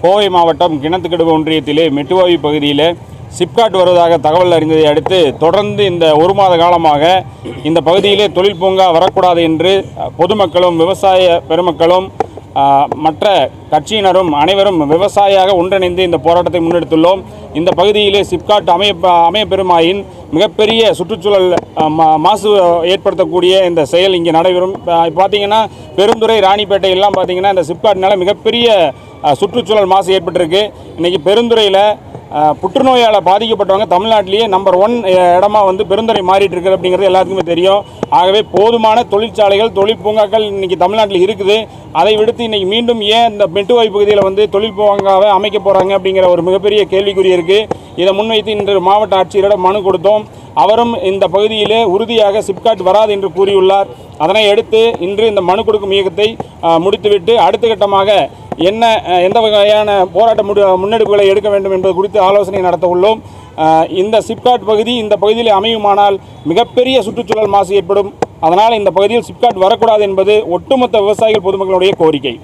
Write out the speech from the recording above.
கோவை மாவட்டம் கிணத்துக்கடவு ஒன்றியத்திலே மெட்டுவாவி பகுதியில் சிப்காட் வருவதாக தகவல் அறிந்ததை அடுத்து தொடர்ந்து இந்த ஒரு மாத காலமாக இந்த பகுதியிலே தொழில் பூங்கா வரக்கூடாது என்று பொதுமக்களும் விவசாய பெருமக்களும் மற்ற கட்சியினரும் அனைவரும் விவசாயியாக ஒன்றிணைந்து இந்த போராட்டத்தை முன்னெடுத்துள்ளோம். இந்த பகுதியிலே சிப்காட் அமையப்பெருமாயின் மிகப்பெரிய சுற்றுச்சூழல் மாசு ஏற்படுத்தக்கூடிய இந்த செயல் இங்கே நடைபெறும். பார்த்திங்கன்னா பெருந்துறை ராணிப்பேட்டை எல்லாம் பார்த்திங்கன்னா இந்த சிப்காட்னால மிகப்பெரிய சுற்றுச்சூழல் மாசு ஏற்பட்டிருக்கு. இன்றைக்கி பெருந்துறையில் புற்றுநோயால் பாதிக்கப்பட்டவங்க தமிழ்நாட்டிலேயே நம்பர் 1 இடமா பெருந்துறை மாறிட்டு இருக்குது அப்படிங்கிறது எல்லாத்துக்குமே தெரியும். ஆகவே போதுமான தொழிற்சாலைகள் தொழில் பூங்காக்கள் இன்றைக்கி தமிழ்நாட்டில் இருக்குது. அதை விடுத்து இன்றைக்கி மீண்டும் ஏன் இந்த மெட்டுவாய் பகுதியில் தொழில் பூங்காவை அமைக்க போகிறாங்க அப்படிங்கிற ஒரு மிகப்பெரிய கேள்விக்குறி இருக்குது. இதை முன்வைத்து இன்று மாவட்ட ஆட்சியரிடம் மனு கொடுத்தோம். அவரும் இந்த பகுதியிலே உறுதியாக சிப்காட் வராது என்று கூறியுள்ளார். அதனை அடுத்து இன்று இந்த மனு கொடுக்கும் இயக்கத்தை முடித்துவிட்டு அடுத்த கட்டமாக எந்த வகையான போராட்ட முன்னெடுப்புகளை எடுக்க வேண்டும் என்பது குறித்து ஆலோசனை நடத்த உள்ளோம். இந்த சிப்காட் பகுதி இந்த பகுதியில் அமையுமானால் மிகப்பெரிய சுற்றுச்சூழல் மாசு ஏற்படும். அதனால் இந்த பகுதியில் சிப்காட் வரக்கூடாது என்பது ஒட்டுமொத்த விவசாயிகள் பொதுமக்களுடைய கோரிக்கை.